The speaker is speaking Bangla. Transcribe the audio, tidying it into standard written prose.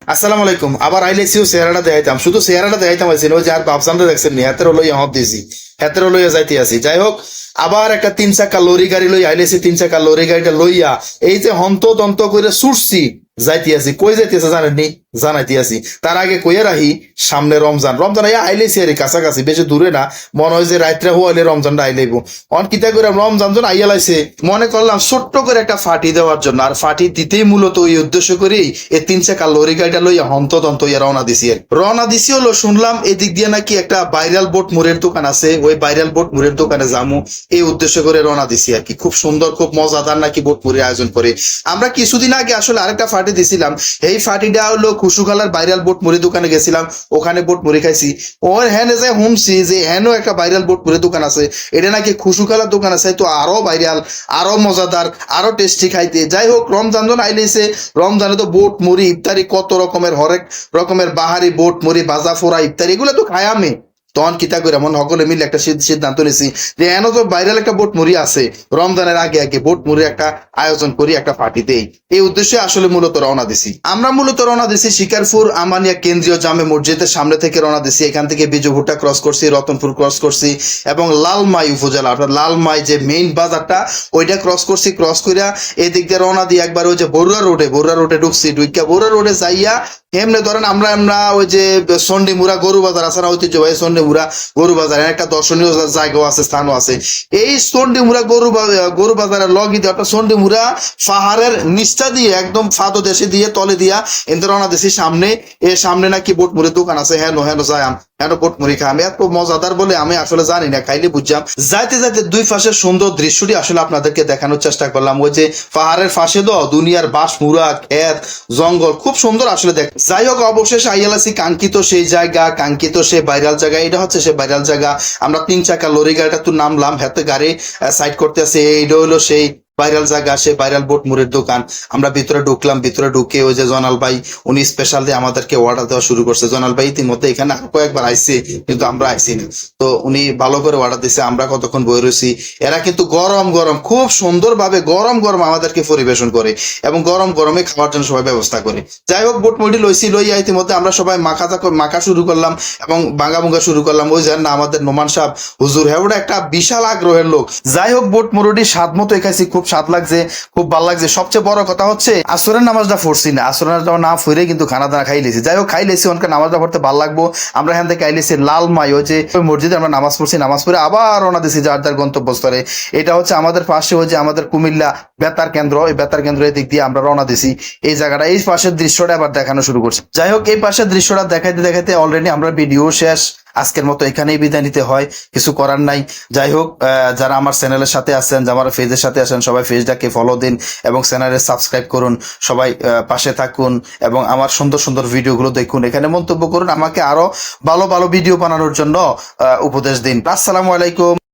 আসসালামু আলাইকুম। আবার আইলেছিও চেহারাটা দেখাইতাম, শুধু চেহারাটা দেখাইতাম আইসি ওই যে আর বাপসানটা দেখছেন নি হাতের লইয়া হব দিছি, হাতের লইয়া যাইতে আছি। যাই হোক, আবার একটা 3 চাকা লরি গাড়ি লই আইলেছি, 3 চাকা লরি গাড়িটা লইয়া এই যে হন্ত দন্ত করে ছুটছি যাইতে আছি। কই যাইতেছে জানেননি? জানাইতে আছি। তার আগে কইয়া রাহি সামনে রমজান, রমজান আইলেছি আর কাছাকাছি, বেশি দূরে না। মনে হয় যে রাত্রে হইলে রমজানটা আইলেইব। অন কিতা করে রমজান জন আইয়া লাইছে, মনে করলাম ছোট্ট করে একটা ফাটি দেওয়ার জন্য। আর ফাটি দিতেই মূলত ওই উদ্দেশ্য করেই এই 3 চাকা লরি গাড়িটা লইয়া হন্তদন্ত ইয়া রওনা দিছি। আর রওনা দিছি হলো শুনলাম এদিক দিয়ে নাকি একটা ভাইরাল বোট মুড়ের দোকান আছে, ওই ভাইরাল বোট মুড়ের দোকানে যামু এই উদ্দেশ্য করে রওনা দিছি আর কি। খুব সুন্দর, খুব মজাদার নাকি বোট মুড়ির আয়োজন করে। আমরা কিছুদিন আগে আসলে আরেকটা ফাটি দিছিলাম, এই ফাটিটা হলো খুশুখালার ভাইরাল বোট মুড়ি দোকানে গেছিলাম, ওখানে বোট মুড়ি খাইছি। ওর হ্যানে যায় শুনছি যে হ্যানও একটা ভাইরাল বোট মুড়ি দোকান আছে, এটা নাকি খুশুখালার দোকান আছে, তো আরো ভাইরাল, আরো মজাদার, আরো টেস্টি খাইতে। যাই হোক, রমজান জন আইলেছে, রমজানে তো বোট মুড়ি ইফতারি কত রকমের, হরেক রকমের বাহারি বোট মুড়ি ভাজা ফোড়া ইফতারি এগুলো তো খাই আমি। তখন কিতা করে মন সকলে মিলে একটা সিদ্ধান্ত নিয়েছি যে এন তো ভাইরাল একটা বোট মুড়ি আছে, রমজানের আগে আগে বোট মুড়ি একটা আয়োজন করি, একটা পার্টি দেই। এই উদ্দেশ্যে আসলে মূলত রওনা দিছি। আমরা মূলত রওনা দিছি শিকারপুর আমানিয়া কেন্দ্রীয় জামে মসজিদের সামনে থেকে রওনা দিছি। এখান থেকে বিজুভুট্টা ক্রস করছি, রতনপুর ক্রস করছি এবং লালমাই উপজেলা অর্থাৎ লালমাই যে মেইন বাজারটা ওইটা ক্রস করছি। ক্রস করিয়া এদিক দিয়ে রওনা দিয়ে একবার ওই যে বরুড়া রোডে ঢুকছি। ঢুকিয়া বরুড়া রোডে যাইয়া এমনি ধরেন আমরা আমরা ওই যে চন্ডিমুড়া গরু বাজার আছে না, ঐতিহ্যবাহী চন্ডিমুড়া গরু বাজার, একটা দর্শনীয় জায়গাও আছে, স্থানও আছে। এই চন্ডিমুড়া গরু বাজারের লগি দিয়ে অর্থাৎ চন্ডিমুড়া পাহাড়ের নিচটা দিয়ে একদম ফাদো দেশে দিয়ে তলে দিয়া এনতে রওনা দিছি সামনে। এর সামনে নাকি বোট মুড়ির দোকান আছে, হেন হেন যাই হেন বোট মুড়ি খাই। আমি এত মজাদার বলে আমি আসলে জানি না, খাইলে বুঝলাম। যাইতে যাইতে দুই পাশের সুন্দর দৃশ্যটি আসলে আপনাদেরকে দেখানোর চেষ্টা করলাম। ওই যে পাহাড়ের পাশে তো দুনিয়ার বাস মুড়া ক্ষেত জঙ্গল, খুব সুন্দর আসলে দেখ। যাই হোক, অবশেষে আইয়ালাসি কাঙ্ক্ষিত সেই জায়গা, কাঙ্ক্ষিত সেই ভাইরাল জায়গা। এটা হচ্ছে সে ভাইরাল জায়গা। আমরা 3 চাকা লরি গাড়িটা তো নামলাম, হাতে গাড়ি সাইড করতে আছে। এইটা হলো সেই ভাইরাল জায়গা, সে ভাইরাল বোট মুড়ের দোকান। আমরা ভিতরে ঢুকলাম, ভিতরে ঢুকে ওই যে জনাল ভাই উনি স্পেশাল দিয়ে আমাদেরকে অর্ডার দেওয়া শুরু করছে। জনাল ভাই ইতিমধ্যে এখানে কয়েকবার আইসি, কিন্তু আমরা আইসি না, তো উনি ভালো করে অর্ডার দিছে। আমরা কতক্ষণ বই রয়েছি, এরা কিন্তু গরম গরম খুব সুন্দর ভাবে গরম গরম আমাদেরকে পরিবেশন করে এবং গরম গরমে খাওয়ার জন্য সবাই ব্যবস্থা করে। যাই হোক, বোট মুড়ি লইয়া ইতিমধ্যে আমরা সবাই মাখা শুরু করলাম এবং ভাঙা ভুঙ্গা শুরু করলাম। ওই যান না আমাদের নোমান সাহেব হুজুর, হ্যাঁ ওটা একটা বিশাল আগ্রহের লোক। যাই হোক, বোট মুড়ি স্বাদ মতো খাইছি, খুব স্বাদ লাগছে, খুব ভালো লাগছে। সবচেয়ে বড় কথা হচ্ছে আসরের নামাজটা পড়ছি না, আসরের নামাজটা না ফুরে কিন্তু খানা দানা খাই লেছি। যাই হোক, খাই লেছি, ওখানকার নামাজটা পড়তে ভালো লাগবো। আমরা এখান থেকে আইলেছি লালমাই, ওই যে মসজিদে আমরা নামাজ পড়ছি, নামাজ পড়ে আবার রওনা দিছি যার যার গন্তব্যস্থলে। এটা হচ্ছে আমাদের পাশে ওই যে আমাদের কুমিল্লা বেতার কেন্দ্র, এই বেতার কেন্দ্রের দিক দিয়ে আমরা রওনা দিছি। এই জায়গাটা, এই পাশের দৃশ্যটা আবার দেখানো শুরু করছি। যাই হোক, এই পাশের দৃশ্যটা দেখাইতে দেখাইতে অলরেডি আমরা ভিডিও শেষ। আজকের মতো এখানেই বিদায় নিতে হয়, কিছু করার নাই। যাই হোক, যারা আমার চ্যানেলের সাথে আছেন, যারা আমার পেজের সাথে আছেন, সবাই পেজটাকে ফলো দিন এবং চ্যানেলে সাবস্ক্রাইব করুন। সবাই পাশে থাকুন এবং আমার সুন্দর সুন্দর ভিডিওগুলো দেখুন। এখানে মন্তব্য করুন, আমাকে আরো ভালো ভালো ভিডিও বানানোর জন্য উপদেশ দিন। আসসালামু আলাইকুম।